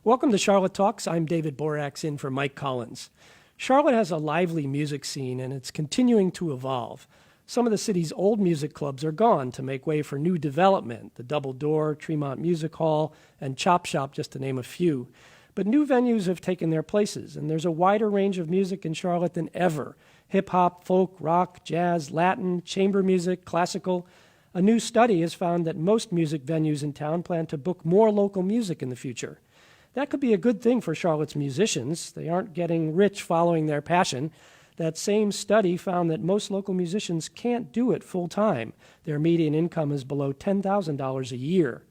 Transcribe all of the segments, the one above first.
Welcome to Charlotte Talks. I'm David Borax in for Mike Collins. Charlotte has a lively music scene and it's continuing to evolve. Some of the city's old music clubs are gone to make way for new development, the Double Door, Tremont Music Hall, and Chop Shop, just to name a few. But new venues have taken their places, and there's a wider range of music in Charlotte than ever. Hip-hop, folk, rock, jazz, Latin, chamber music, classical. A new study has found that most music venues in town plan to book more local music in the future. That could be a good thing for Charlotte's musicians. They aren't getting rich following their passion. That same study found that most local musicians can't do it full time. Their median income is below $10,000 a year.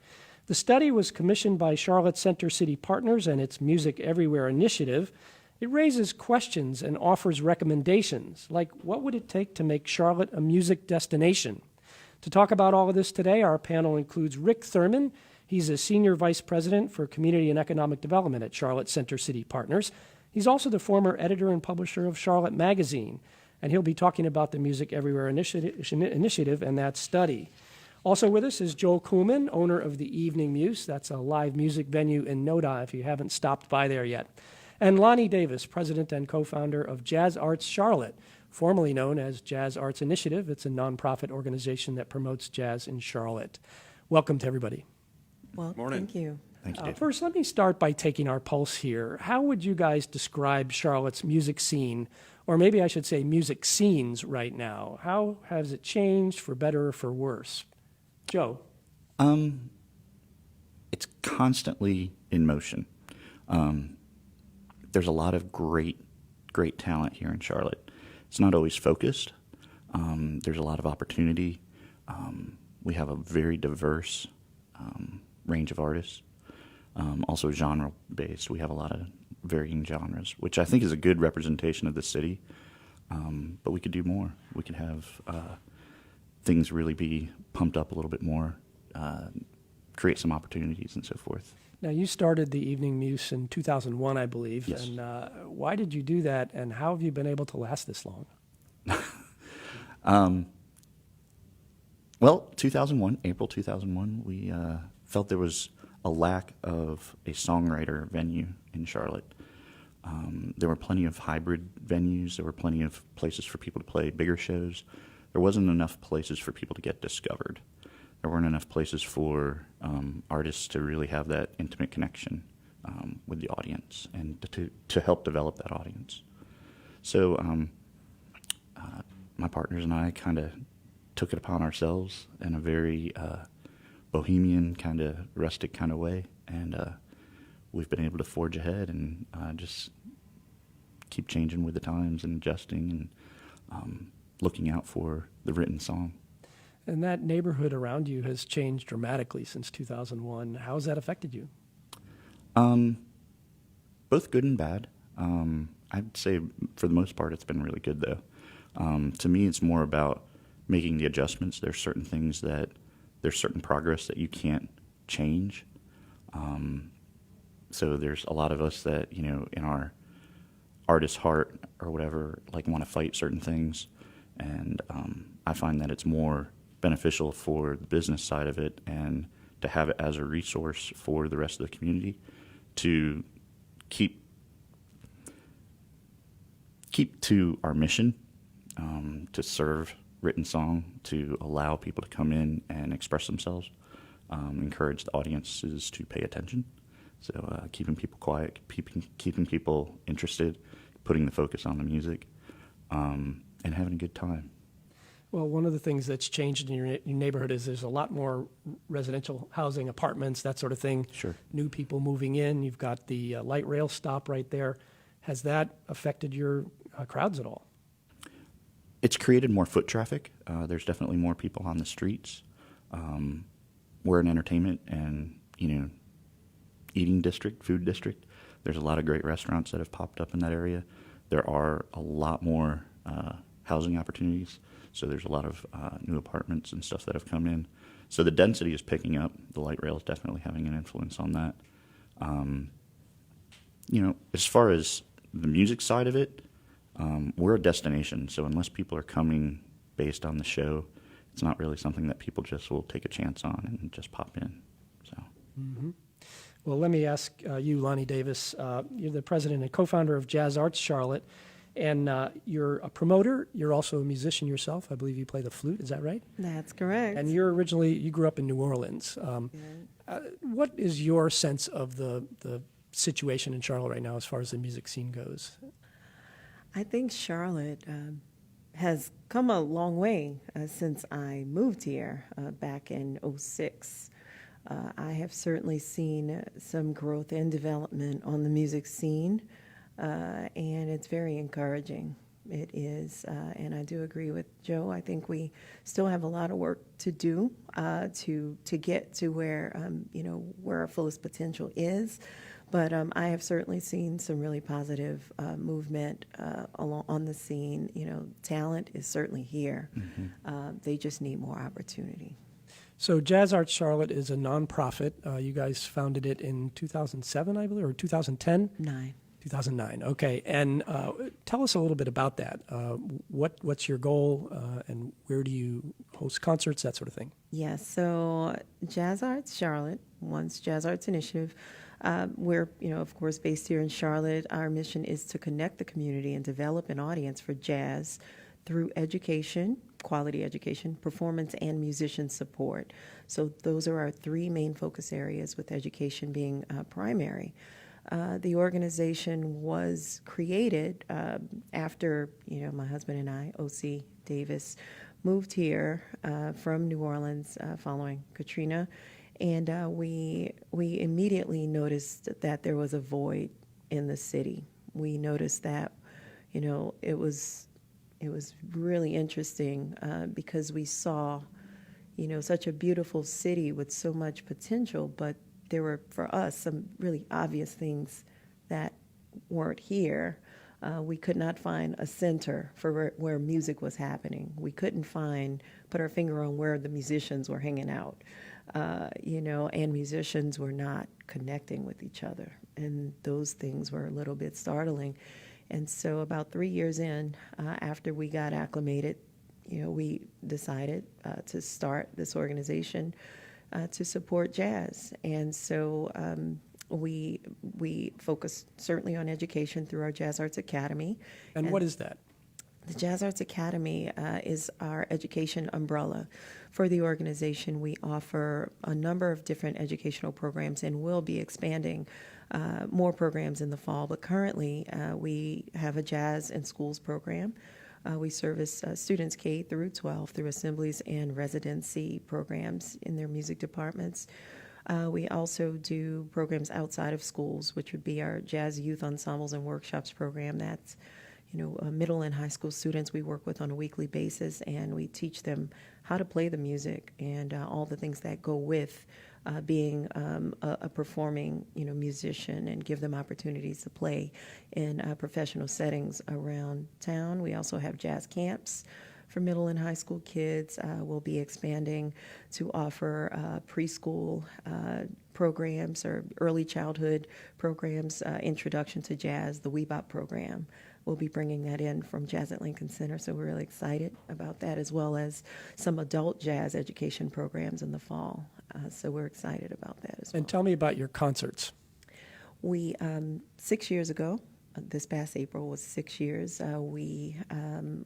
The study was commissioned by Charlotte Center City Partners and its Music Everywhere initiative. It raises questions and offers recommendations, like what would it take to make Charlotte a music destination? To talk about all of this today, our panel includes Rick Thurman. He's a Senior Vice President for Community and Economic Development at Charlotte Center City Partners. He's also the former editor and publisher of Charlotte Magazine, and he'll be talking about the Music Everywhere initiative and that study. Also with us is Joel Kuhlman, owner of the Evening Muse. That's a live music venue in Noda if you haven't stopped by there yet. And Lonnie Davis, president and co-founder of Jazz Arts Charlotte, formerly known as Jazz Arts Initiative. It's a nonprofit organization that promotes jazz in Charlotte. Welcome to everybody. Well, Morning. thank you. Thank you, Dave. First, let me start by taking our pulse here. How would you guys describe Charlotte's music scene, or maybe I should say music scenes right now? How has it changed, for better or for worse? Joe? It's constantly in motion. There's a lot of great talent here in Charlotte. It's not always focused. There's a lot of opportunity. We have a very diverse range of artists. Also genre-based. We have a lot of varying genres, which I think is a good representation of the city. But we could do more. We could have things really be pumped up a little bit more, create some opportunities and so forth. Now, you started the Evening Muse in 2001, I believe. Yes. And why did you do that, and how have you been able to last this long? Well, 2001, April 2001, we felt there was a lack of a songwriter venue in Charlotte. There were plenty of hybrid venues. There were plenty of places for people to play bigger shows. There wasn't enough places for people to get discovered. There weren't enough places for artists to really have that intimate connection with the audience and to help develop that audience. So my partners and I kind of took it upon ourselves in a very bohemian, kind of rustic kind of way, and we've been able to forge ahead and just keep changing with the times and adjusting and looking out for the written song. And that neighborhood around you has changed dramatically since 2001. How has that affected you? Both good and bad. I'd say for the most part it's been really good, though. To me, it's more about making the adjustments. There's certain things there's certain progress that you can't change. So there's a lot of us that, in our artist heart or whatever, like want to fight certain things. And I find that it's more beneficial for the business side of it and to have it as a resource for the rest of the community to keep to our mission, to serve written song, to allow people to come in and express themselves, encourage the audiences to pay attention. So keeping people quiet, keeping people interested, putting the focus on the music, and having a good time. Well, one of the things that's changed in your neighborhood is there's a lot more residential housing, apartments, that sort of thing. Sure. New people moving in. You've got the light rail stop right there. Has that affected your crowds at all? It's created more foot traffic. There's definitely more people on the streets. We're an entertainment and, eating district, food district. There's a lot of great restaurants that have popped up in that area. There are a lot more housing opportunities. So there's a lot of new apartments and stuff that have come in. So the density is picking up. The light rail is definitely having an influence on that. As far as the music side of it, we're a destination. So unless people are coming based on the show, it's not really something that people just will take a chance on and just pop in. So. Mm-hmm. Well, let me ask you, Lonnie Davis. You're the president and co-founder of Jazz Arts Charlotte, and you're a promoter. You're also a musician yourself. I believe you play the flute. Is that right? That's correct. And you grew up in New Orleans. What is your sense of the situation in Charlotte right now as far as the music scene goes? I think Charlotte has come a long way since I moved here back in '06. I have certainly seen some growth and development on the music scene, and it's very encouraging. It is, and I do agree with Joe. I think we still have a lot of work to do to get to where where our fullest potential is. But I have certainly seen some really positive movement along on the scene. Talent is certainly here. Mm-hmm. They just need more opportunity. So Jazz Arts Charlotte is a nonprofit. You guys founded it in 2007, I believe, or 2010? 2009. Okay. And tell us a little bit about that. What's your goal, and where do you host concerts, that sort of thing? Yes. So Jazz Arts Charlotte, once Jazz Arts Initiative. We're, of course, based here in Charlotte. Our mission is to connect the community and develop an audience for jazz through education, quality education, performance, and musician support. So those are our three main focus areas, with education being primary. The organization was created after, my husband and I, O.C. Davis, moved here from New Orleans following Katrina. And we immediately noticed that there was a void in the city. We noticed that, it was really interesting because we saw, such a beautiful city with so much potential, but there were, for us, some really obvious things that weren't here. We could not find a center for where music was happening. We couldn't put our finger on where the musicians were hanging out. And musicians were not connecting with each other. And those things were a little bit startling. And so about 3 years in, after we got acclimated, we decided to start this organization to support jazz. And so we focus certainly on education through our Jazz Arts Academy. And what is that? The Jazz Arts Academy is our education umbrella for the organization. We offer a number of different educational programs, and we'll be expanding more programs in the fall. But currently, we have a Jazz in Schools program. We service students K through 12 through assemblies and residency programs in their music departments. We also do programs outside of schools, which would be our Jazz Youth Ensembles and Workshops program. That's middle and high school students we work with on a weekly basis, and we teach them how to play the music and all the things that go with being a performing, musician, and give them opportunities to play in professional settings around town. We also have jazz camps for middle and high school kids. We'll be expanding to offer preschool programs or early childhood programs, Introduction to Jazz, the Weebop program. We'll be bringing that in from Jazz at Lincoln Center, so we're really excited about that, as well as some adult jazz education programs in the fall. So we're excited about that as well. And tell me about your concerts. We, 6 years ago, this past April was 6 years, we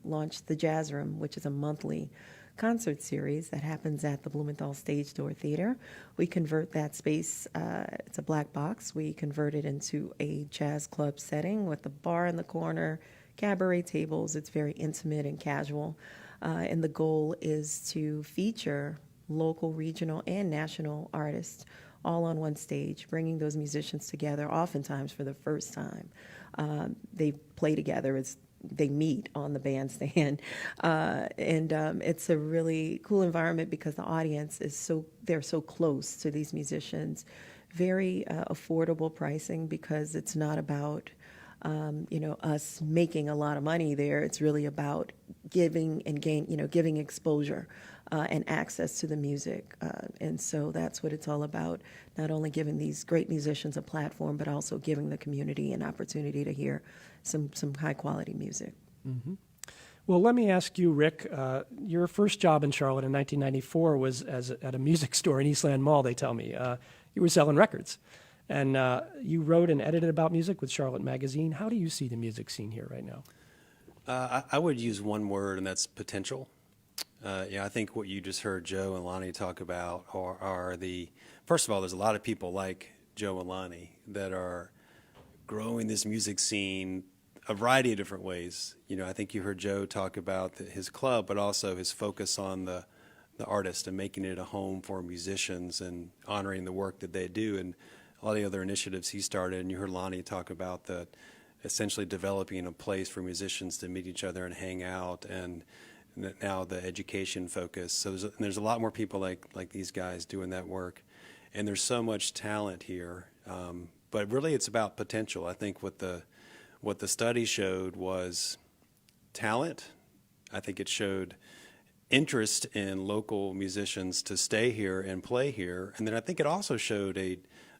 launched the Jazz Room, which is a monthly concert series that happens at the Blumenthal Stage Door Theater. We convert that space, it's a black box, we convert it into a jazz club setting with a bar in the corner, cabaret tables. It's very intimate and casual. And the goal is to feature local, regional, and national artists all on one stage, bringing those musicians together, oftentimes for the first time. They play together. They meet on the bandstand, and it's a really cool environment because the audience they're so close to these musicians. Very affordable pricing because it's not about us making a lot of money there. It's really about giving exposure and access to the music, and so that's what it's all about. Not only giving these great musicians a platform, but also giving the community an opportunity to hear some high quality music. Mm-hmm. Well, let me ask you, Rick. Your first job in Charlotte in 1994 was at a music store in Eastland Mall. They tell me you were selling records. And you wrote and edited about music with Charlotte Magazine. How do you see the music scene here right now? I would use one word, and that's potential. I think what you just heard Joe and Lonnie talk about are first of all, there's a lot of people like Joe and Lonnie that are growing this music scene a variety of different ways. I think you heard Joe talk about his club, but also his focus on the artist and making it a home for musicians and honoring the work that they do, and a lot of the other initiatives he started. And you heard Lonnie talk about essentially developing a place for musicians to meet each other and hang out, and now the education focus. So there's a lot more people like these guys doing that work, and there's so much talent here. But really, it's about potential. I think what the study showed was talent. I think it showed interest in local musicians to stay here and play here, and then I think it also showed a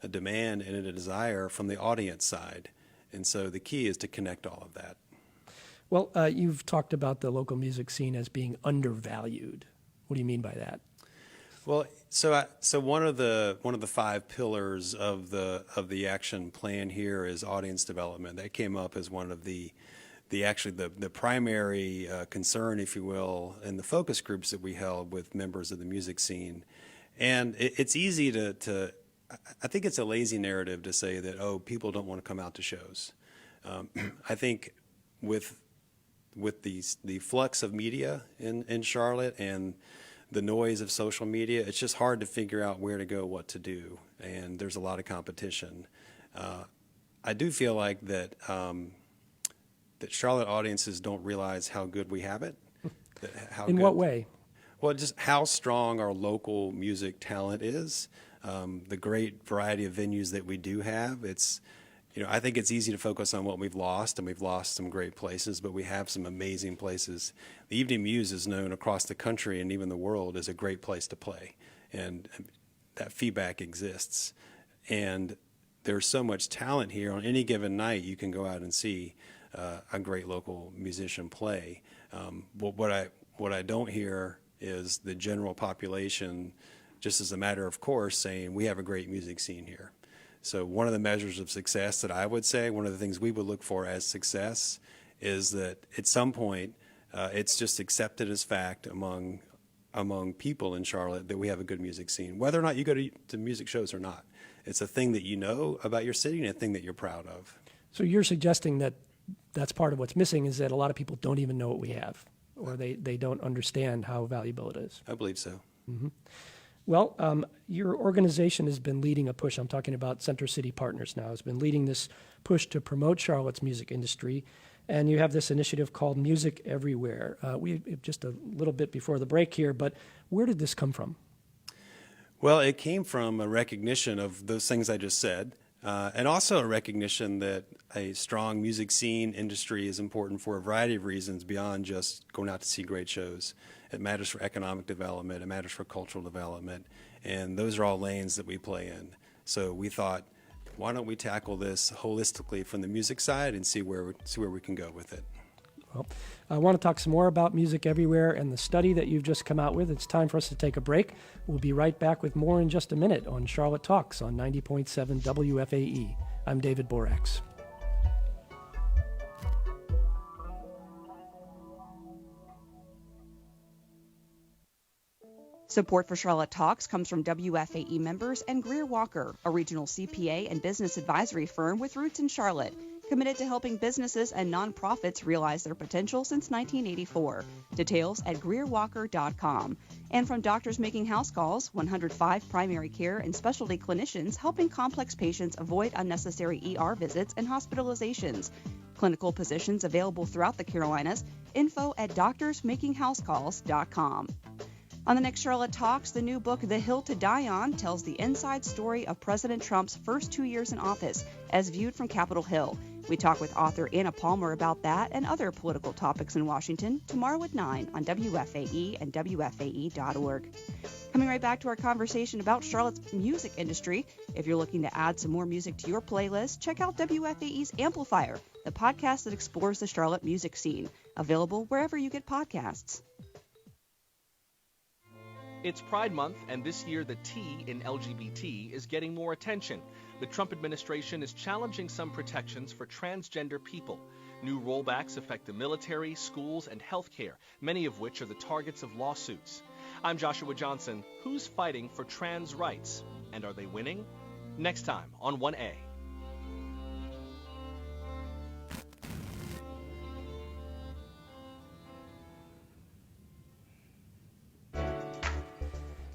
demand and a desire from the audience side. And so the key is to connect all of that. Well, you've talked about the local music scene as being undervalued. What do you mean by that? Well, so one of the 5 pillars of the action plan here is audience development. That came up as one of the primary concern, if you will, in the focus groups that we held with members of the music scene. And it's easy to I think it's a lazy narrative to say that, people don't want to come out to shows. I think with the flux of media in Charlotte and the noise of social media, it's just hard to figure out where to go, what to do, and there's a lot of competition. I do feel like that Charlotte audiences don't realize how good we have it. In what way? Well, just how strong our local music talent is, the great variety of venues that we do have. I think it's easy to focus on what we've lost, and we've lost some great places, but we have some amazing places. The Evening Muse is known across the country and even the world as a great place to play, and that feedback exists. And there's so much talent here. On any given night, you can go out and see a great local musician play. What I don't hear is the general population, just as a matter of course, saying we have a great music scene here. So one of the measures of success that I would say, one of the things we would look for as success, is that at some point it's just accepted as fact among people in Charlotte that we have a good music scene, whether or not you go to music shows or not. It's a thing that you know about your city and a thing that you're proud of. So you're suggesting that that's part of what's missing, is that a lot of people don't even know what we have, or they don't understand how valuable it is. I believe so. Mm-hmm. Well, your organization has been leading a push. I'm talking about Center City Partners now. Has been leading this push to promote Charlotte's music industry, and you have this initiative called Music Everywhere. We just a little bit before the break here, but where did this come from? Well, it came from a recognition of those things I just said, and also a recognition that a strong music scene industry is important for a variety of reasons beyond just going out to see great shows. It matters for economic development, it matters for cultural development, and those are all lanes that we play in. So we thought, why don't we tackle this holistically from the music side and see where we can go with it. Well, I want to talk some more about Music Everywhere and the study that you've just come out with. It's time for us to take a break. We'll be right back with more in just a minute on Charlotte Talks on 90.7 WFAE. I'm David Borax. Support for Charlotte Talks comes from WFAE members and Greer Walker, a regional CPA and business advisory firm with roots in Charlotte, committed to helping businesses and nonprofits realize their potential since 1984. Details at GreerWalker.com. And from Doctors Making House Calls, 105 primary care and specialty clinicians helping complex patients avoid unnecessary ER visits and hospitalizations. Clinical positions available throughout the Carolinas. Info at DoctorsMakingHouseCalls.com. On the next Charlotte Talks, the new book, The Hill to Die On, tells the inside story of President Trump's first 2 years in office, as viewed from Capitol Hill. We talk with author Anna Palmer about that and other political topics in Washington tomorrow at 9 on WFAE and WFAE.org. Coming right back to our conversation about Charlotte's music industry. If you're looking to add some more music to your playlist, check out WFAE's Amplifier, the podcast that explores the Charlotte music scene, available wherever you get podcasts. It's Pride Month, and this year the T in LGBT is getting more attention. The Trump administration is challenging some protections for transgender people. New rollbacks affect the military, schools, and healthcare, many of which are the targets of lawsuits. I'm Joshua Johnson. Who's fighting for trans rights? And are they winning? Next time on 1A.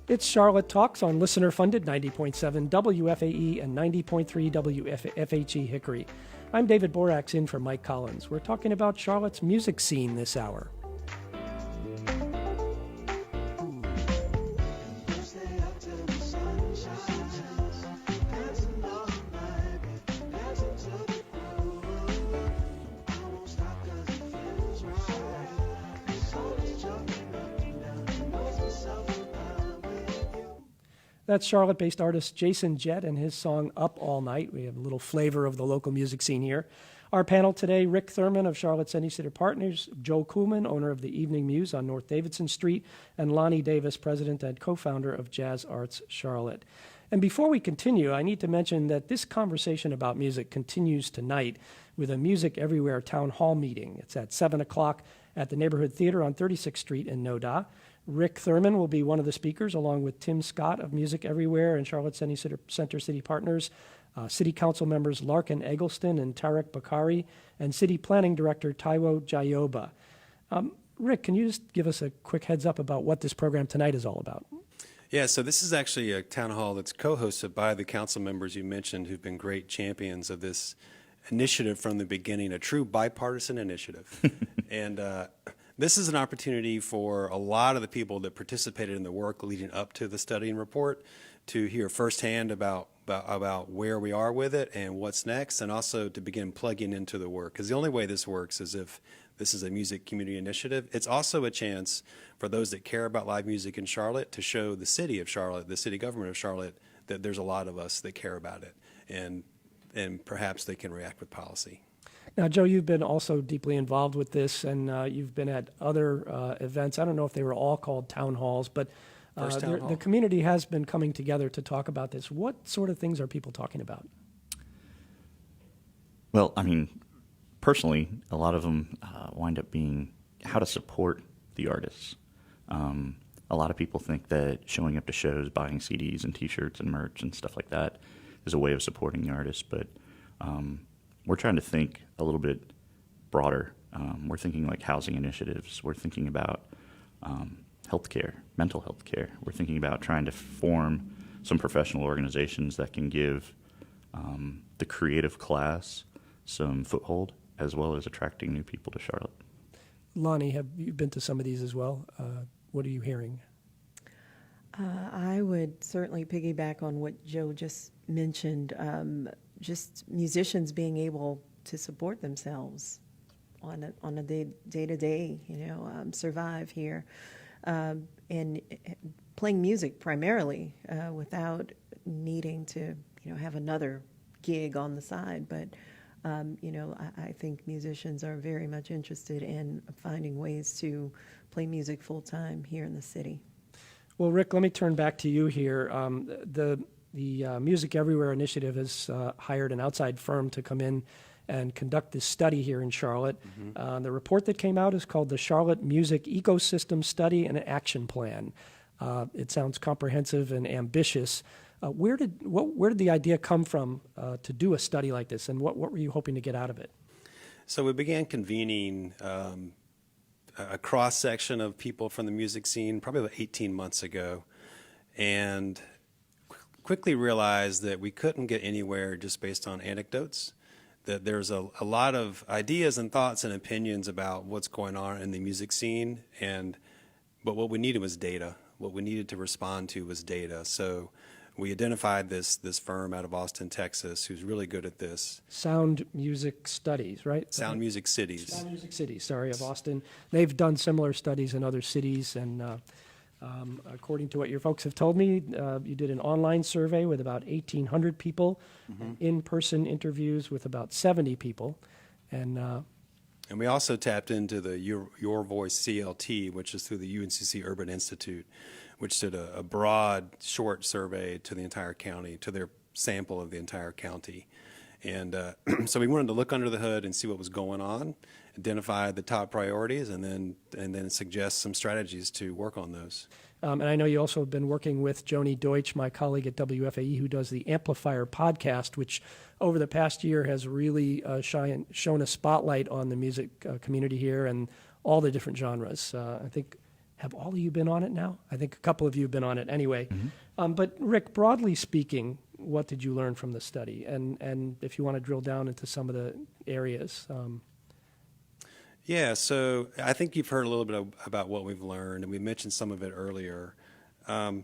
It's Charlotte Talks on listener-funded 90.7 WFAE and 90.3 WFHE Hickory. I'm David Borax in for Mike Collins. We're talking about Charlotte's music scene this hour. That's Charlotte-based artist Jason Jett and his song Up All Night. We have a little flavor of the local music scene here. Our panel today, Rick Thurman of Charlotte's Any Sitter Partners, Joe Kuhlman, owner of the Evening Muse on North Davidson Street, and Lonnie Davis, president and co-founder of Jazz Arts Charlotte. And before we continue, I need to mention that this conversation about music continues tonight with a Music Everywhere town hall meeting. It's at 7 o'clock at the Neighborhood Theater on 36th Street in Noda. Rick Thurman will be one of the speakers, along with Tim Scott of Music Everywhere and Charlotte Center City Partners, City Council members Larkin Eggleston and Tarek Bakari, and City Planning Director Taiwo Jayoba. Rick, can you just give us a quick heads up about what this program tonight is all about? Yeah, so this is actually a town hall that's co-hosted by the council members you mentioned who've been great champions of this initiative from the beginning, a true bipartisan initiative. And this is an opportunity for a lot of the people that participated in the work leading up to the study and report to hear firsthand about where we are with it and what's next, and also to begin plugging into the work. Because the only way this works is if this is a music community initiative. It's also a chance for those that care about live music in Charlotte to show the city of Charlotte, the city government of Charlotte, that there's a lot of us that care about it, and perhaps they can react with policy. Now, Joe, you've been also deeply involved with this, and you've been at other events. I don't know if they were all called town halls, but the community has been coming together to talk about this. What sort of things are people talking about? Well, I mean, personally, a lot of them wind up being how to support the artists. A lot of people think that showing up to shows, buying CDs and T-shirts and merch and stuff like that is a way of supporting the artists, but we're trying to think a little bit broader. We're thinking like housing initiatives. We're thinking about healthcare, mental health care. We're thinking about trying to form some professional organizations that can give the creative class some foothold, as well as attracting new people to Charlotte. Lonnie, have you been to some of these as well? What are you hearing? I would certainly piggyback on what Joe just mentioned. Just musicians being able to support themselves on a day-to-day, survive here, and playing music primarily without needing to, have another gig on the side. But I think musicians are very much interested in finding ways to play music full time here in the city. Well, Rick, let me turn back to you here. The Music Everywhere initiative has hired an outside firm to come in and conduct this study here in Charlotte. Mm-hmm. The report that came out is called the Charlotte Music Ecosystem Study and Action Plan. It sounds comprehensive and ambitious. Where did the idea come from to do a study like this, and what were you hoping to get out of it? So we began convening a cross-section of people from the music scene probably about 18 months ago, and quickly realized that we couldn't get anywhere just based on anecdotes, that there's a lot of ideas and thoughts and opinions about what's going on in the music scene, but what we needed was data. What we needed to respond to was data. So we identified this firm out of Austin, Texas, who's really good at this. Sound Music Studies, right? Sound Music Cities. Sound Music Cities, of Austin. They've done similar studies in other cities, and according to what your folks have told me, you did an online survey with about 1,800 people, mm-hmm. and in-person interviews with about 70 people, and And we also tapped into the Your Voice CLT, which is through the UNCC Urban Institute, which did a broad, short survey to the entire county, to their sample of the entire county. And so we wanted to look under the hood and see what was going on, identify the top priorities, and then suggest some strategies to work on those. And I know you also have been working with Joni Deutsch, my colleague at WFAE, who does the Amplifier podcast, which over the past year has really shown a spotlight on the music community here and all the different genres. I think, have all of you been on it now? I think a couple of you have been on it anyway. Mm-hmm. But Rick, broadly speaking, what did you learn from the study? And if you want to drill down into some of the areas. Yeah, so I think you've heard a little bit about what we've learned, and we mentioned some of it earlier. I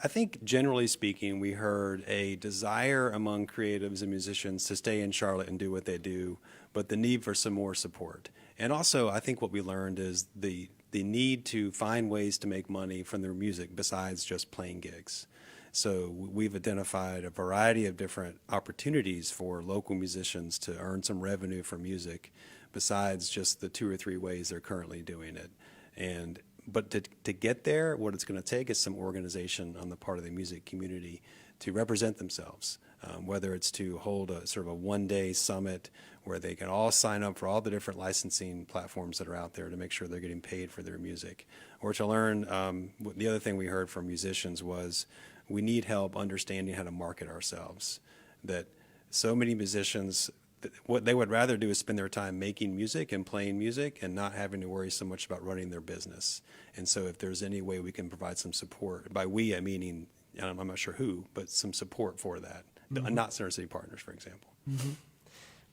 think generally speaking, we heard a desire among creatives and musicians to stay in Charlotte and do what they do, but the need for some more support. And also, I think what we learned is the need to find ways to make money from their music besides just playing gigs. So we've identified a variety of different opportunities for local musicians to earn some revenue from music besides just the 2 or 3 ways they're currently doing it. But to get there, what it's going to take is some organization on the part of the music community to represent themselves, whether it's to hold a sort of a one-day summit where they can all sign up for all the different licensing platforms that are out there to make sure they're getting paid for their music, or to learn. The other thing we heard from musicians was we need help understanding how to market ourselves, that so many musicians, what they would rather do is spend their time making music and playing music and not having to worry so much about running their business. And so if there's any way we can provide some support, by we, I'm meaning, I'm not sure who, but some support for that, mm-hmm. Not Center City Partners, for example. Mm-hmm.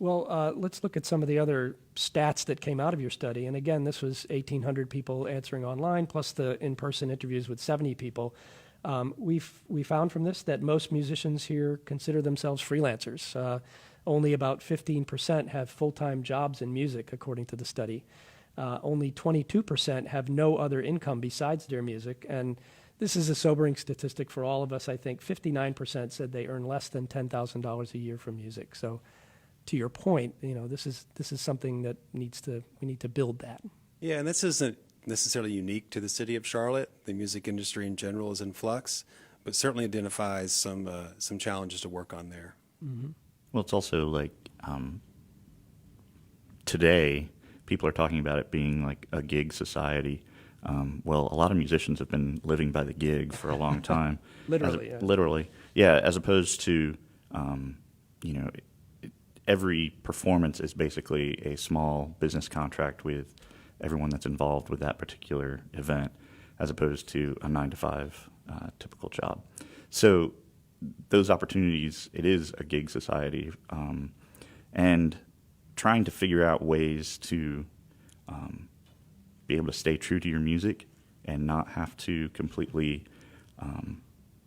Well, let's look at some of the other stats that came out of your study. And again, this was 1,800 people answering online, plus the in-person interviews with 70 people. We found from this that most musicians here consider themselves freelancers. Only about 15% have full-time jobs in music, according to the study. Only 22% have no other income besides their music. And this is a sobering statistic for all of us, I think. 59% said they earn less than $10,000 a year from music. So to your point, this is something that we need to build that. Yeah, and this isn't necessarily unique to the city of Charlotte. The music industry in general is in flux, but certainly identifies some challenges to work on there. Mm-hmm. Well, it's also like today, people are talking about it being like a gig society. Well, a lot of musicians have been living by the gig for a long time. Literally. Literally. Yeah, as opposed to, every performance is basically a small business contract with everyone that's involved with that particular event, as opposed to a 9-to-5 typical job. So those opportunities, it is a gig society, and trying to figure out ways to be able to stay true to your music and not have to completely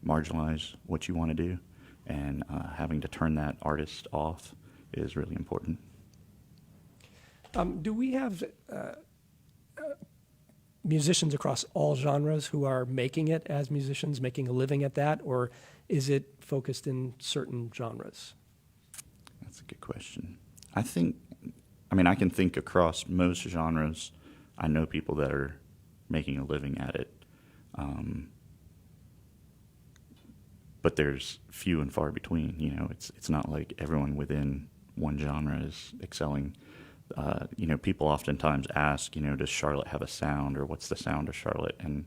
marginalize what you want to do, and having to turn that artist off is really important. Do we have musicians across all genres who are making it as musicians, making a living at that, or is it focused in certain genres? That's a good question. I can think across most genres, I know people that are making a living at it. But there's few and far between. It's not like everyone within one genre is excelling. People oftentimes ask, does Charlotte have a sound, or what's the sound of Charlotte? And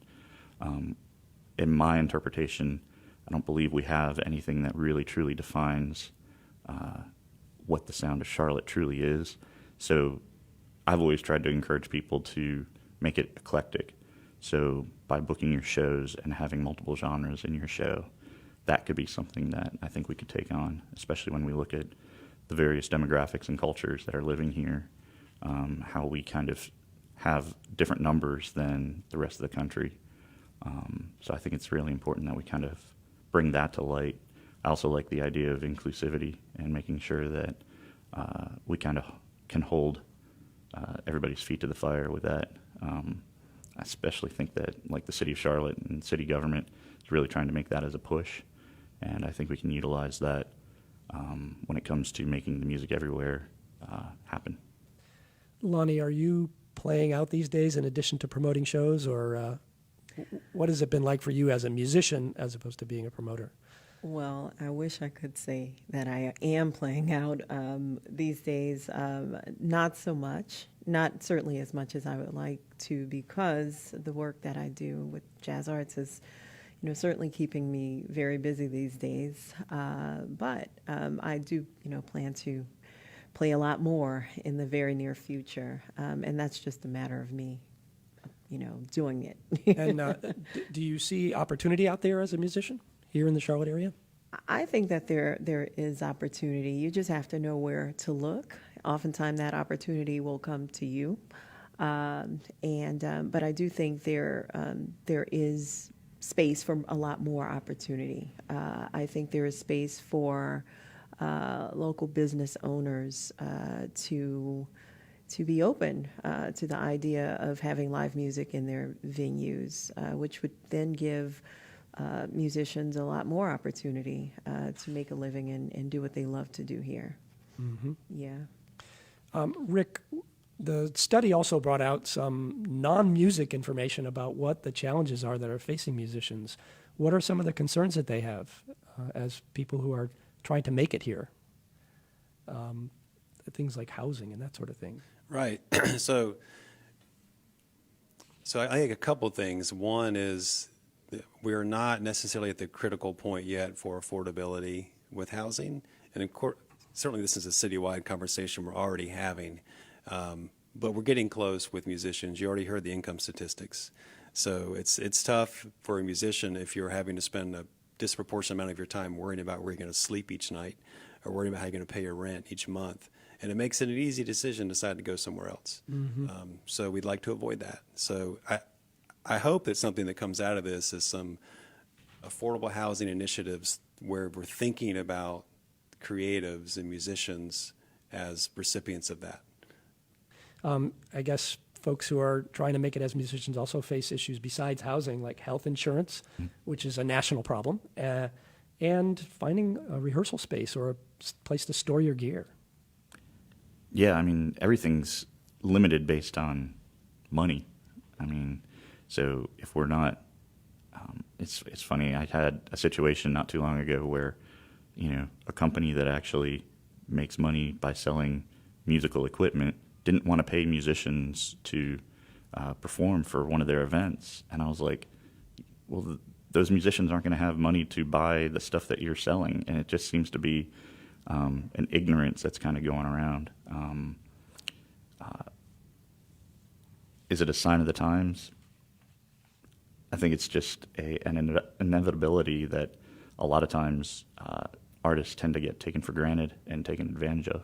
in my interpretation, I don't believe we have anything that really truly defines what the sound of Charlotte truly is. So I've always tried to encourage people to make it eclectic. So by booking your shows and having multiple genres in your show, that could be something that I think we could take on, especially when we look at the various demographics and cultures that are living here, how we kind of have different numbers than the rest of the country. So I think it's really important that we kind of bring that to light. I also like the idea of inclusivity and making sure that we kind of can hold everybody's feet to the fire with that. I especially think that like the city of Charlotte and city government is really trying to make that as a push, and I think we can utilize that when it comes to making the music everywhere happen. Lonnie, are you playing out these days in addition to promoting shows, or what has it been like for you as a musician as opposed to being a promoter? Well, I wish I could say that I am playing out these days. Not so much, not certainly as much as I would like to, because the work that I do with Jazz Arts is, certainly keeping me very busy these days. But I do, plan to play a lot more in the very near future, and that's just a matter of me, doing it. And do you see opportunity out there as a musician here in the Charlotte area? I think that there is opportunity. You just have to know where to look. Oftentimes, that opportunity will come to you, but I do think there is space for a lot more opportunity. I think there is space for local business owners to be open to the idea of having live music in their venues, which would then give musicians a lot more opportunity to make a living and do what they love to do here. Mm-hmm. Yeah. Rick, the study also brought out some non-music information about what the challenges are that are facing musicians. What are some of the concerns that they have as people who are trying to make it here? Things like housing and that sort of thing. Right. So I think a couple things. One is that we're not necessarily at the critical point yet for affordability with housing. And of course, certainly this is a citywide conversation we're already having. But we're getting close with musicians. You already heard the income statistics. So it's tough for a musician if you're having to spend a disproportionate amount of your time worrying about where you're going to sleep each night or worrying about how you're going to pay your rent each month. And it makes it an easy decision to decide to go somewhere else. Mm-hmm. So we'd like to avoid that. So I hope that something that comes out of this is some affordable housing initiatives where we're thinking about creatives and musicians as recipients of that. I guess folks who are trying to make it as musicians also face issues besides housing, like health insurance, which is a national problem, and finding a rehearsal space or a place to store your gear. Yeah, I mean, everything's limited based on money. I mean, so if we're not, it's funny. I had a situation not too long ago where, a company that actually makes money by selling musical equipment didn't want to pay musicians to perform for one of their events. And I was like, well, those musicians aren't going to have money to buy the stuff that you're selling. And it just seems to be an ignorance that's kind of going around. Is it a sign of the times? I think it's just an inevitability that a lot of times artists tend to get taken for granted and taken advantage of.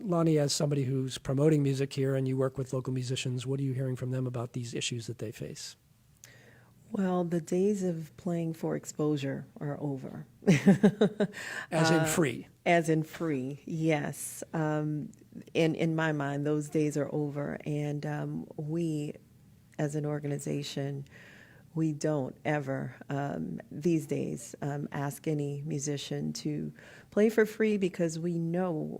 Lonnie, as somebody who's promoting music here and you work with local musicians, what are you hearing from them about these issues that they face? Well, the days of playing for exposure are over. As in free? As in free, yes. In my mind, those days are over. And we, as an organization, we don't ever, these days, ask any musician to play for free because we know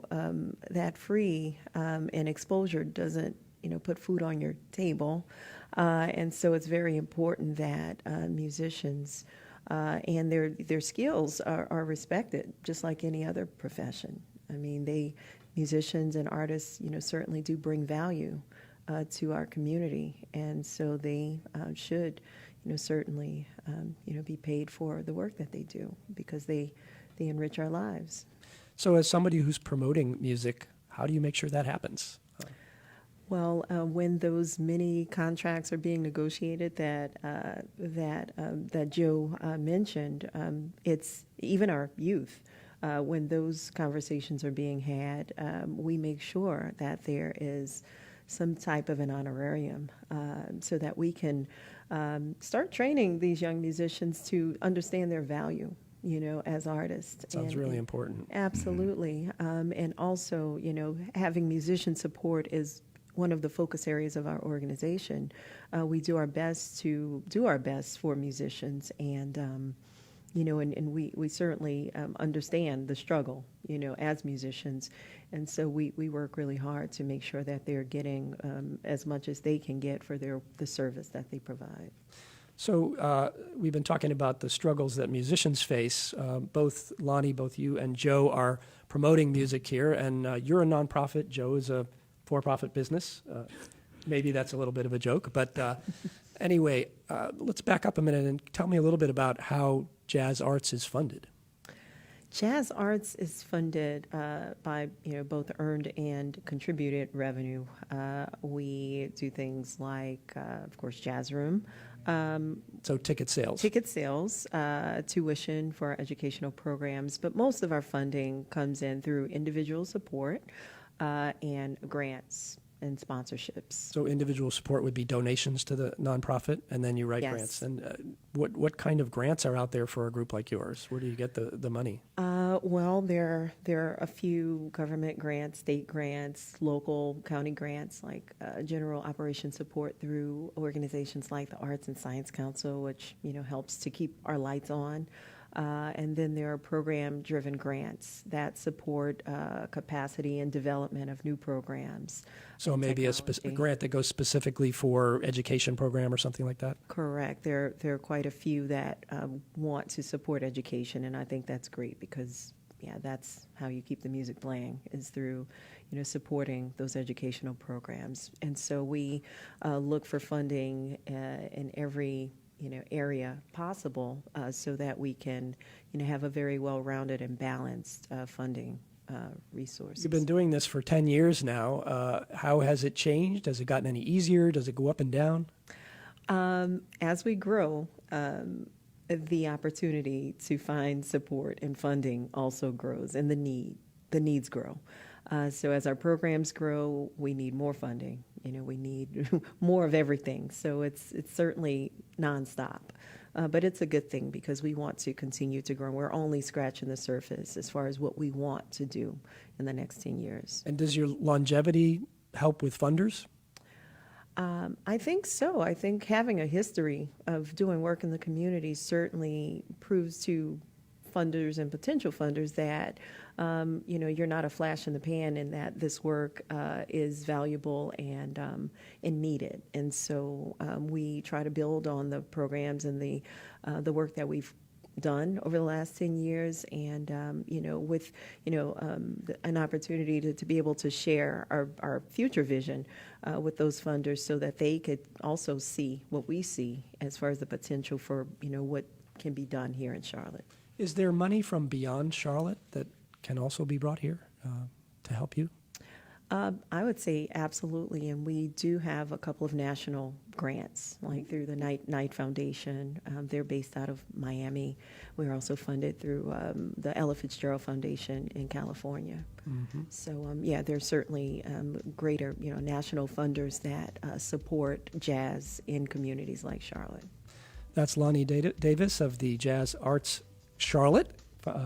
that free and exposure doesn't, put food on your table. And so it's very important that musicians and their skills are respected, just like any other profession. I mean, musicians and artists, certainly do bring value to our community, and so they should, certainly, be paid for the work that they do because they enrich our lives. So, as somebody who's promoting music, how do you make sure that happens? Well, when those many contracts are being negotiated that Joe mentioned, it's even our youth. When those conversations are being had, we make sure that there is some type of an honorarium so that we can start training these young musicians to understand their value, as artists. Sounds really important. Absolutely. And also, having musician support is one of the focus areas of our organization. We do our best for musicians and, and we certainly understand the struggle, as musicians. And so we work really hard to make sure that they're getting as much as they can get for the service that they provide. So we've been talking about the struggles that musicians face. Both Lonnie, both you and Joe are promoting music here, and you're a nonprofit. Joe is a for-profit business. Maybe that's a little bit of a joke, but anyway, let's back up a minute and tell me a little bit about how Jazz Arts is funded. Jazz Arts is funded by both earned and contributed revenue. We do things like, of course, Jazz Room. So ticket sales. Tuition for our educational programs, but most of our funding comes in through individual support and grants and sponsorships. So individual support would be donations to the nonprofit, and then you write Yes. grants. And what kind of grants are out there for a group like yours? Where do you get the money? Well, there are a few government grants, state grants, local county grants, like general operation support through organizations like the Arts and Science Council, which helps to keep our lights on. And then there are program-driven grants that support capacity and development of new programs. So and maybe a technology. grant that goes specifically for education program or something like that? Correct. There are quite a few that want to support education, and I think that's great because, that's how you keep the music playing, is through, supporting those educational programs. And so we look for funding in every area possible so that we can, have a very well-rounded and balanced funding resources. You've been doing this for 10 years now. How has it changed? Has it gotten any easier? Does it go up and down? As we grow, the opportunity to find support and funding also grows, and the needs grow. So as our programs grow, we need more funding. We need more of everything. So it's certainly nonstop. But it's a good thing because we want to continue to grow. We're only scratching the surface as far as what we want to do in the next 10 years. And does your longevity help with funders? I think so. I think having a history of doing work in the community certainly proves to funders and potential funders that you're not a flash in the pan, and that this work is valuable and needed. And so we try to build on the programs and the work that we've done over the last 10 years, and with an opportunity to be able to share our future vision with those funders, so that they could also see what we see as far as the potential for what can be done here in Charlotte. Is there money from beyond Charlotte that can also be brought here to help you? I would say absolutely, and we do have a couple of national grants, like through the Knight Foundation. They're based out of Miami. We're also funded through the Ella Fitzgerald Foundation in California. Mm-hmm. So, there's certainly greater, national funders that support jazz in communities like Charlotte. That's Lonnie Davis of the Jazz Arts Charlotte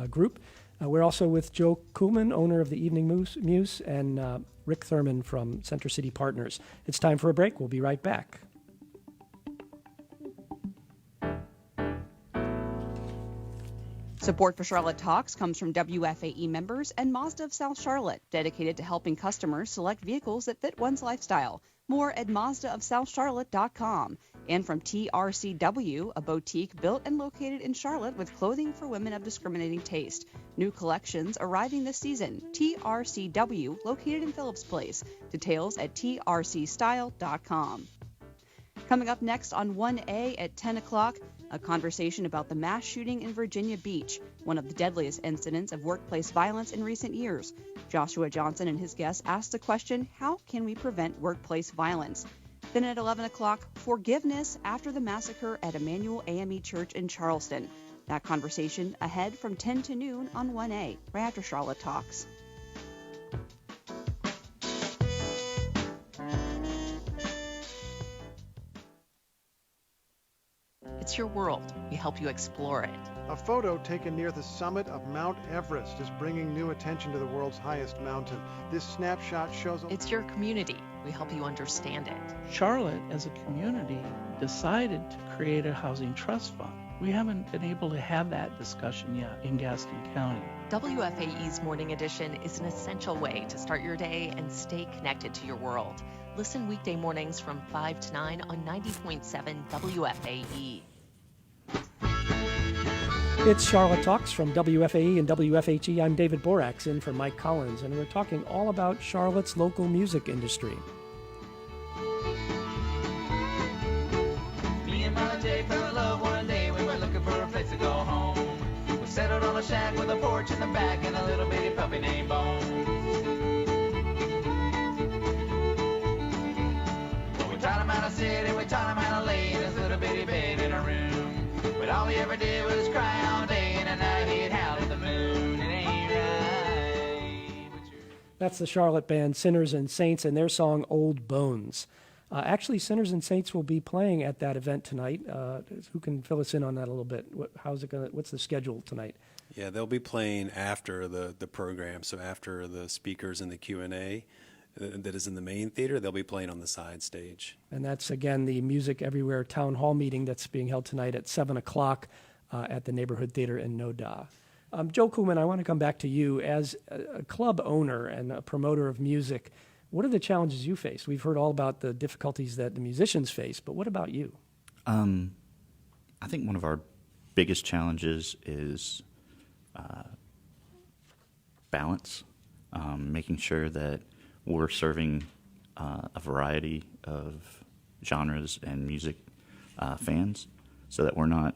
group. We're also with Joe Kuhlman, owner of the Evening Muse, and Rick Thurman from Center City Partners. It's time for a break. We'll be right back. Support for Charlotte Talks comes from WFAE members and Mazda of South Charlotte, dedicated to helping customers select vehicles that fit one's lifestyle. More at MazdaofSouthCharlotte.com. And from TRCW, a boutique built and located in Charlotte with clothing for women of discriminating taste. New collections arriving this season. TRCW, located in Phillips Place. Details at TRCstyle.com. Coming up next on 1A at 10 o'clock, a conversation about the mass shooting in Virginia Beach, one of the deadliest incidents of workplace violence in recent years. Joshua Johnson and his guests asked the question, how can we prevent workplace violence? Then at 11 o'clock, forgiveness after the massacre at Emmanuel AME Church in Charleston. That conversation ahead from 10 to noon on 1A, right after Charlotte Talks. It's your world. We help you explore it. A photo taken near the summit of Mount Everest is bringing new attention to the world's highest mountain. This snapshot shows... It's your community. We help you understand it. Charlotte, as a community, decided to create a housing trust fund. We haven't been able to have that discussion yet in Gaston County. WFAE's Morning Edition is an essential way to start your day and stay connected to your world. Listen weekday mornings from 5 to 9 on 90.7 WFAE. It's Charlotte Talks from WFAE and WFHE. I'm David Borax in for Mike Collins, and we're talking all about Charlotte's local music industry. Me and my Jay fell in love one day. We were looking for a place to go home. We settled on a shack with a porch in the back and a little bitty puppy named Bones. Well, we taught him how to sit and we taught him how to lay in his little bitty bed in a room. But all he ever did was cry all day, and at night he'd howl at the moon. It ain't right. That's the Charlotte band Sinners and Saints and their song Old Bones. Actually, Sinners and Saints will be playing at that event tonight. Who can fill us in on that a little bit? What's the schedule tonight? Yeah, they'll be playing after the program, so after the speakers and the Q&A that is in the main theater, they'll be playing on the side stage. And that's, again, the Music Everywhere Town Hall meeting that's being held tonight at 7 o'clock at the Neighborhood Theater in Noda. Joe Kuhlman, I want to come back to you. As a club owner and a promoter of music, what are the challenges you face? We've heard all about the difficulties that the musicians face, but what about you? I think one of our biggest challenges is balance, making sure that we're serving a variety of genres and music fans so that we're not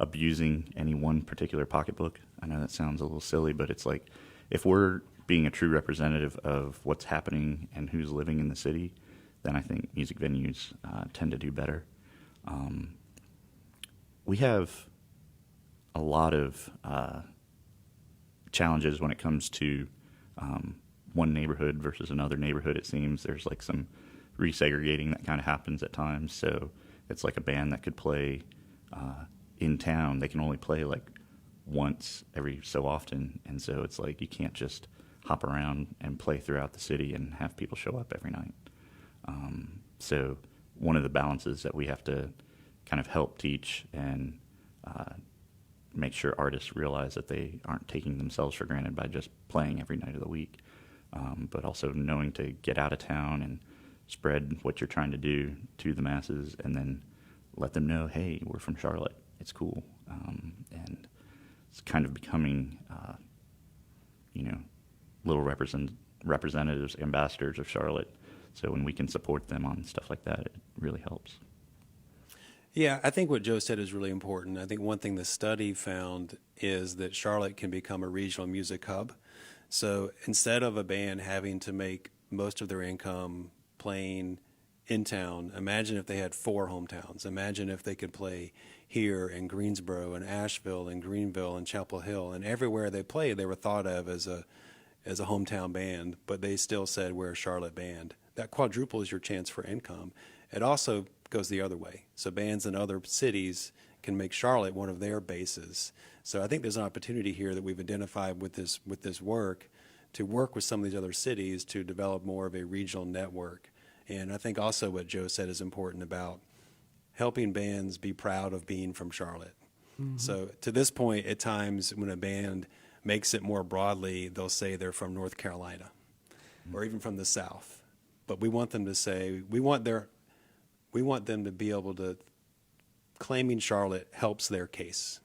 abusing any one particular pocketbook. I know that sounds a little silly, but it's like if we're being a true representative of what's happening and who's living in the city, then I think music venues tend to do better. We have a lot of challenges when it comes to one neighborhood versus another neighborhood. It seems there's like some resegregating that kind of happens at times. So it's like a band that could play in town, they can only play like once every so often. And so it's like you can't just hop around and play throughout the city and have people show up every night. So one of the balances that we have to kind of help teach and make sure artists realize that they aren't taking themselves for granted by just playing every night of the week, but also knowing to get out of town and spread what you're trying to do to the masses and then let them know, hey, we're from Charlotte. It's cool. And it's kind of becoming, little representatives, ambassadors of Charlotte. So when we can support them on stuff like that, it really helps. Yeah, I think what Joe said is really important. I think one thing the study found is that Charlotte can become a regional music hub. So instead of a band having to make most of their income playing in town, imagine if they had 4 hometowns. Imagine if they could play here in Greensboro and Asheville and Greenville and Chapel Hill, and everywhere they played, they were thought of as a hometown band, but they still said we're a Charlotte band. That quadruples your chance for income. It also goes the other way. So bands in other cities can make Charlotte one of their bases. So I think there's an opportunity here that we've identified with this work to work with some of these other cities to develop more of a regional network. And I think also what Joe said is important about helping bands be proud of being from Charlotte. Mm-hmm. So to this point, at times when a band makes it more broadly, they'll say they're from North Carolina or even from the South. But we want them to say, we want them to be able to, claiming Charlotte helps their case,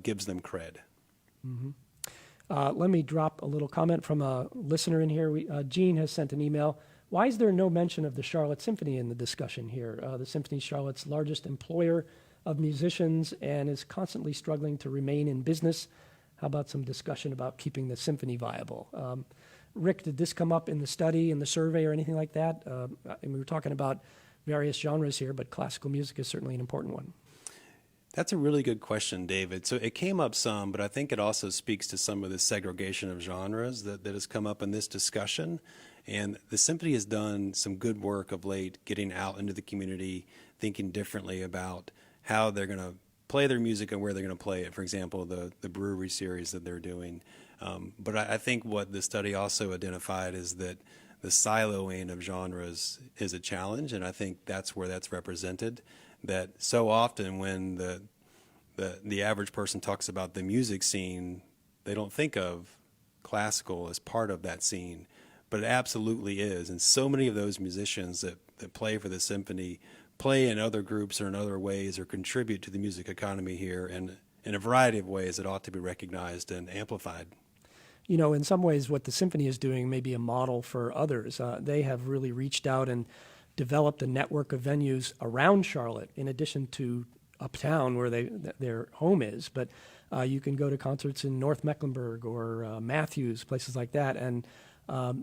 gives them cred. Mm-hmm. Let me drop a little comment from a listener in here. Jean has sent an email. Why is there no mention of the Charlotte Symphony in the discussion here? The Symphony is Charlotte's largest employer of musicians and is constantly struggling to remain in business. How about some discussion about keeping the symphony viable? Rick, did this come up in the study, in the survey, or anything like that? And we were talking about various genres here, but classical music is certainly an important one. That's a really good question, David. So it came up some, but I think it also speaks to some of the segregation of genres that has come up in this discussion. And the symphony has done some good work of late getting out into the community, thinking differently about how they're going to play their music and where they're going to play it. For example, the brewery series that they're doing. But I think what the study also identified is that the siloing of genres is a challenge, and I think that's where that's represented. That so often when the average person talks about the music scene, they don't think of classical as part of that scene, but it absolutely is. And so many of those musicians that play for the symphony play in other groups or in other ways or contribute to the music economy here and in a variety of ways that ought to be recognized and amplified. You know, in some ways, what the symphony is doing may be a model for others. They have really reached out and developed a network of venues around Charlotte, in addition to uptown where their home is. But you can go to concerts in North Mecklenburg or Matthews, places like that, and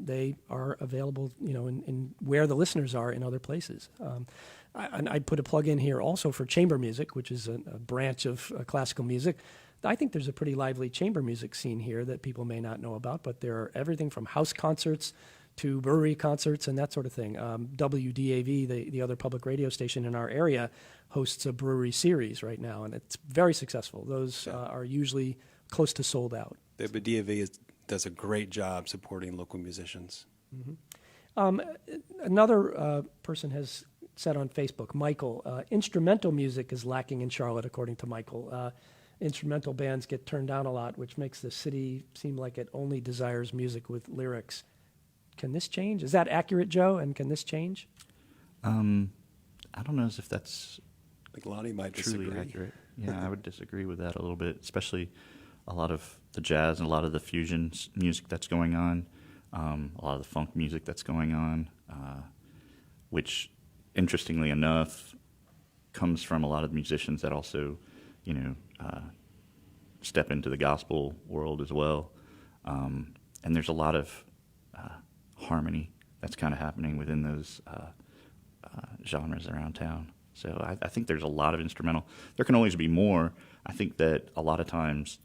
they are available, you know, in where the listeners are in other places. And I'd put a plug in here also for chamber music, which is a branch of classical music. I think there's a pretty lively chamber music scene here that people may not know about, but there are everything from house concerts to brewery concerts and that sort of thing. WDAV, the other public radio station in our area, hosts a brewery series right now, and it's very successful. Those are usually close to sold out. The DAV does a great job supporting local musicians. Mm-hmm. Another person has said on Facebook, Michael, instrumental music is lacking in Charlotte, according to Michael. Instrumental bands get turned down a lot, which makes the city seem like it only desires music with lyrics. Can this change? Is that accurate, Joe? And can this change? I don't know if that's like Lonnie might truly disagree. accurate. Yeah, I would disagree with that a little bit, especially a lot of the jazz and a lot of the fusion music that's going on, a lot of the funk music that's going on, which, interestingly enough, comes from a lot of musicians that also, you know, step into the gospel world as well. And there's a lot of harmony that's kind of happening within those genres around town. So I think there's a lot of instrumental. There can always be more. I think that a lot of times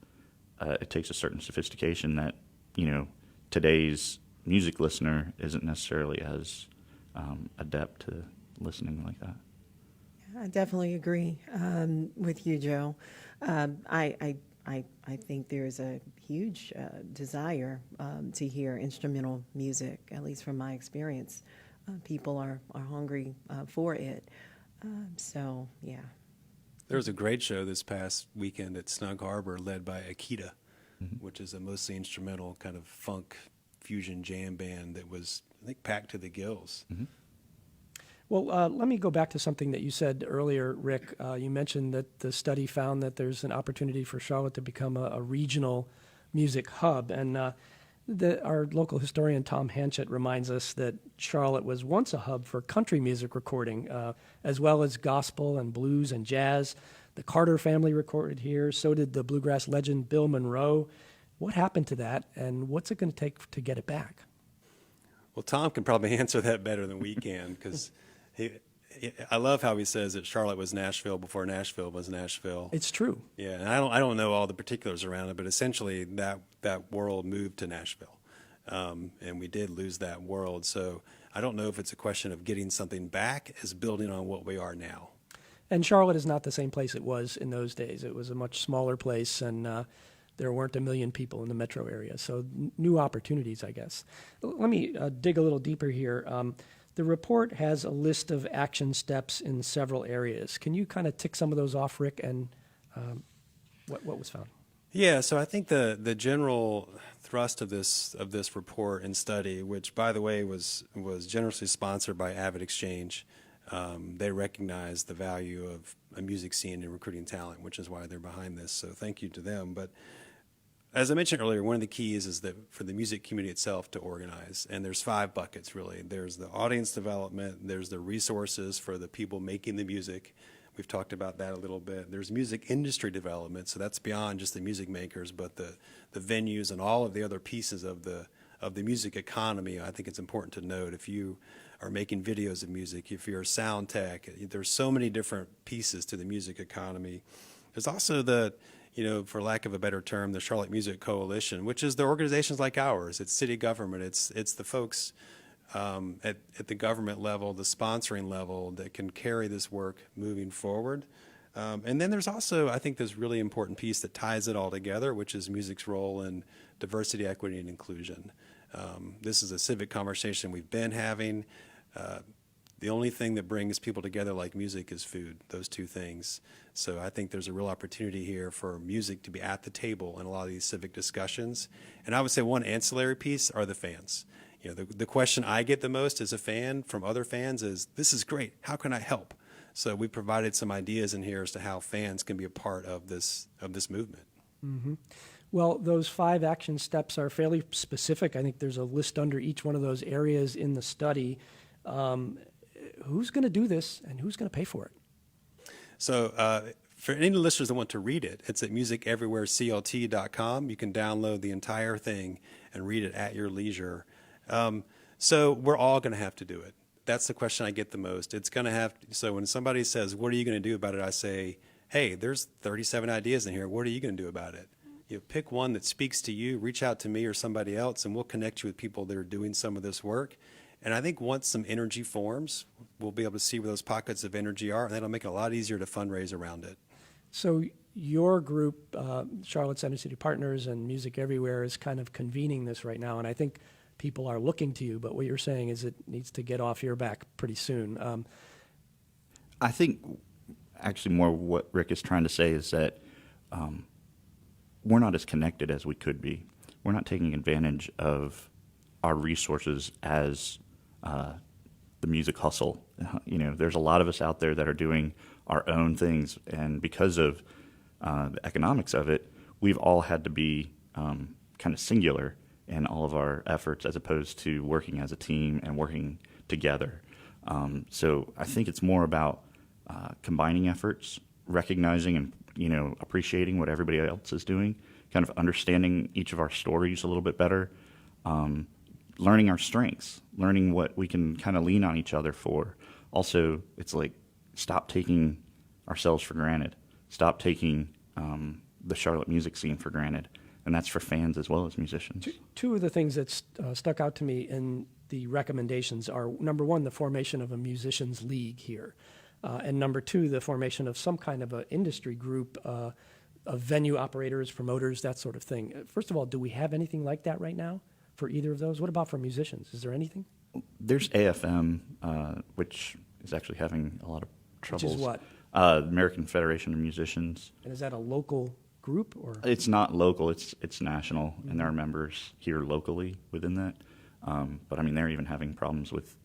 it takes a certain sophistication that, you know, today's music listener isn't necessarily as adept to listening like that. I definitely agree with you, Joe. I think there's a huge desire to hear instrumental music, at least from my experience. People are hungry for it. So, yeah. There was a great show this past weekend at Snug Harbor led by Akita, which is a mostly instrumental kind of funk fusion jam band that was, I think, packed to the gills. Mm-hmm. Well, let me go back to something that you said earlier, Rick. You mentioned that the study found that there's an opportunity for Charlotte to become a regional music hub. And our local historian, Tom Hanchett, reminds us that Charlotte was once a hub for country music recording, as well as gospel and blues and jazz. The Carter family recorded here. So did the bluegrass legend Bill Monroe. What happened to that, and what's it going to take to get it back? Well, Tom can probably answer that better than we can, because I love how he says that Charlotte was Nashville before Nashville was Nashville. It's true. Yeah, and I don't know all the particulars around it, but essentially that world moved to Nashville, and we did lose that world. So I don't know if it's a question of getting something back as building on what we are now. And Charlotte is not the same place it was in those days. It was a much smaller place, and there weren't 1 million people in the metro area. So new opportunities, I guess. Let me dig a little deeper here. The report has a list of action steps in several areas. Can you kind of tick some of those off, Rick, and what was found? Yeah, so I think the general thrust of this report and study, which, by the way, was generously sponsored by Avid Exchange, they recognize the value of a music scene and recruiting talent, which is why they're behind this. So thank you to them. But as I mentioned earlier, one of the keys is that for the music community itself to organize, and there's 5 buckets really. There's the audience development, there's the resources for the people making the music. We've talked about that a little bit. There's music industry development, so that's beyond just the music makers, but the venues and all of the other pieces of the music economy. I think it's important to note, if you are making videos of music, if you're a sound tech, there's so many different pieces to the music economy. There's also the, for lack of a better term, the Charlotte Music Coalition, which is the organizations like ours. It's city government. It's the folks at the government level, the sponsoring level, that can carry this work moving forward. And then there's also, I think, this really important piece that ties it all together, which is music's role in diversity, equity, and inclusion. This is a civic conversation we've been having. The only thing that brings people together like music is food, those two things. So I think there's a real opportunity here for music to be at the table in a lot of these civic discussions. And I would say one ancillary piece are the fans. You know, the question I get the most as a fan from other fans is, this is great, how can I help? So we provided some ideas in here as to how fans can be a part of this movement. Mm-hmm. Well, those 5 action steps are fairly specific. I think there's a list under each one of those areas in the study. Who's going to do this and who's going to pay for it? So for any listeners that want to read it, it's at musiceverywhereclt.com. You can download the entire thing and read it at your leisure. So we're all going to have to do it. That's the question I get the most. It's going to have. So when somebody says, "What are you going to do about it?" I say, "Hey, there's 37 ideas in here. What are you going to do about it?" You know, pick one that speaks to you. Reach out to me or somebody else, and we'll connect you with people that are doing some of this work. And I think once some energy forms, we'll be able to see where those pockets of energy are, and that'll make it a lot easier to fundraise around it. So your group, Charlotte Center City Partners and Music Everywhere, is kind of convening this right now, and I think people are looking to you, but what you're saying is it needs to get off your back pretty soon. I think actually more what Rick is trying to say is that we're not as connected as we could be. We're not taking advantage of our resources as the music hustle. You know, there's a lot of us out there that are doing our own things, and because of the economics of it, we've all had to be kind of singular in all of our efforts as opposed to working as a team and working together. So I think it's more about combining efforts, recognizing and, you know, appreciating what everybody else is doing, kind of understanding each of our stories a little bit better, learning our strengths, learning what we can kind of lean on each other for. Also, it's like, stop taking ourselves for granted. Stop taking the Charlotte music scene for granted. And that's for fans as well as musicians. Two of the things that stuck out to me in the recommendations are, number one, the formation of a musicians league here. And number two, the formation of some kind of an industry group of venue operators, promoters, that sort of thing. First of all, do we have anything like that right now for either of those? What about for musicians? Is there anything? There's AFM, which is actually having a lot of troubles. Which is what? American Federation of Musicians. And is that a local group, or? It's not local, it's national, mm-hmm. And there are members here locally within that. But I mean, they're even having problems with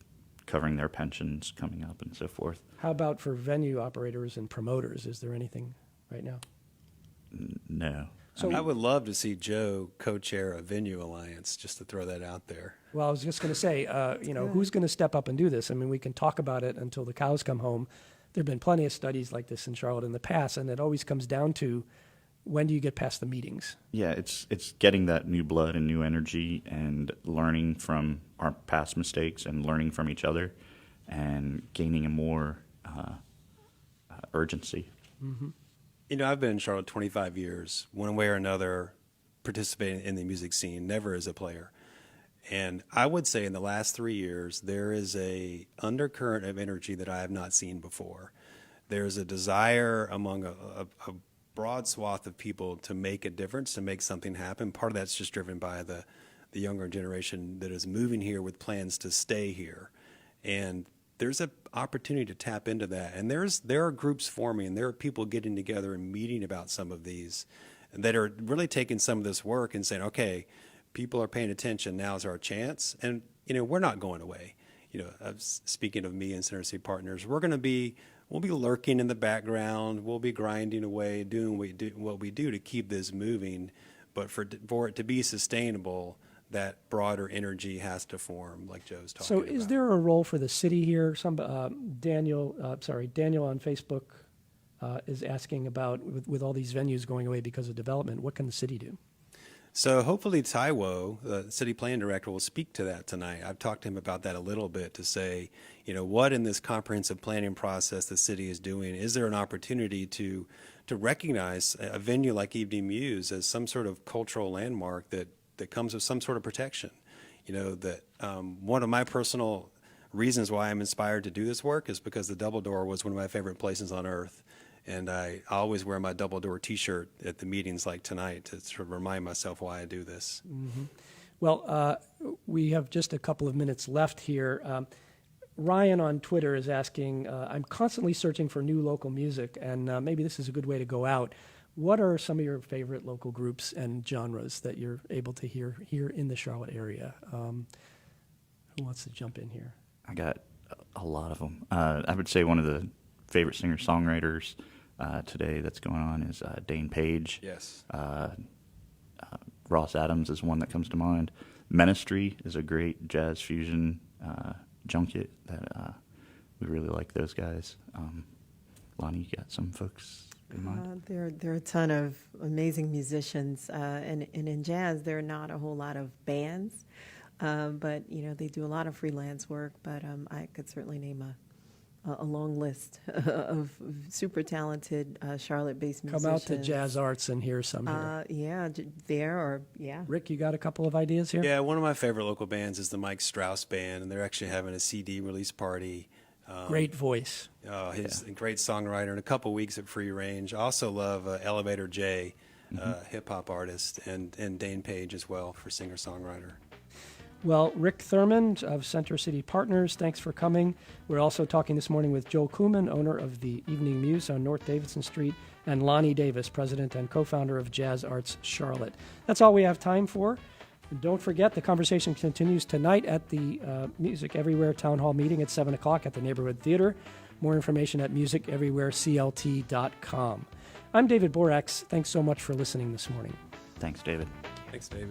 covering their pensions coming up and so forth. How about for venue operators and promoters? Is there anything right now? No. So I would love to see Joe co-chair a venue alliance, just to throw that out there. Well, I was just going to say, who's going to step up and do this? I mean, we can talk about it until the cows come home. There have been plenty of studies like this in Charlotte in the past, and it always comes down to, when do you get past the meetings? Yeah, it's getting that new blood and new energy and learning from our past mistakes and learning from each other and gaining a more urgency. Mm-hmm. You know, I've been in Charlotte 25 years, one way or another, participating in the music scene, never as a player. And I would say in the last 3 years, there is a undercurrent of energy that I have not seen before. There's a desire among a broad swath of people to make a difference, to make something happen. Part of that's just driven by the younger generation that is moving here with plans to stay here. And there's an opportunity to tap into that. And there are groups forming, and there are people getting together and meeting about some of these that are really taking some of this work and saying, okay, people are paying attention, now's our chance. And, you know, we're not going away. You know, speaking of me and Center City Partners, we'll be lurking in the background. We'll be grinding away, doing what we do to keep this moving. But for it to be sustainable, that broader energy has to form, like Joe's talking about. So is there a role for the city here? Daniel on Facebook is asking about, with all these venues going away because of development, what can the city do? So hopefully Taiwo, the city planning director, will speak to that tonight. I've talked to him about that a little bit to say, you know, what in this comprehensive planning process the city is doing. Is there an opportunity to recognize a venue like Evening Muse as some sort of cultural landmark that comes with some sort of protection? You know, that one of my personal reasons why I'm inspired to do this work is because the Double Door was one of my favorite places on earth. And I always wear my Double Door T-shirt at the meetings like tonight to sort of remind myself why I do this. Mm-hmm. Well, we have just a couple of minutes left here. Ryan on Twitter is asking, I'm constantly searching for new local music, and maybe this is a good way to go out. What are some of your favorite local groups and genres that you're able to hear here in the Charlotte area? Who wants to jump in here? I got a lot of them. I would say one of the favorite singer-songwriters today that's going on is Dane Page. Yes. Ross Adams is one that comes to mind. Ministry is a great jazz fusion junket that we really like those guys. Lonnie, you got some folks in mind? There are a ton of amazing musicians, and in jazz there are not a whole lot of bands, but they do a lot of freelance work. But I could certainly name a long list of super talented Charlotte-based musicians. Come out to Jazz Arts and hear some here. Rick, you got a couple of ideas here? Yeah, one of my favorite local bands is the Mike Strauss Band, and they're actually having a CD release party. Great voice. He's a great songwriter, and a couple weeks at Free Range. I also love Elevator J, hip-hop artist, and Dane Page as well for singer-songwriter. Well, Rick Thurman of Center City Partners, thanks for coming. We're also talking this morning with Joel Kuhlman, owner of the Evening Muse on North Davidson Street, and Lonnie Davis, president and co-founder of Jazz Arts Charlotte. That's all we have time for. And don't forget, the conversation continues tonight at the Music Everywhere Town Hall meeting at 7 o'clock at the Neighborhood Theater. More information at musiceverywhereclt.com. I'm David Borax. Thanks so much for listening this morning. Thanks, David. Thanks, David.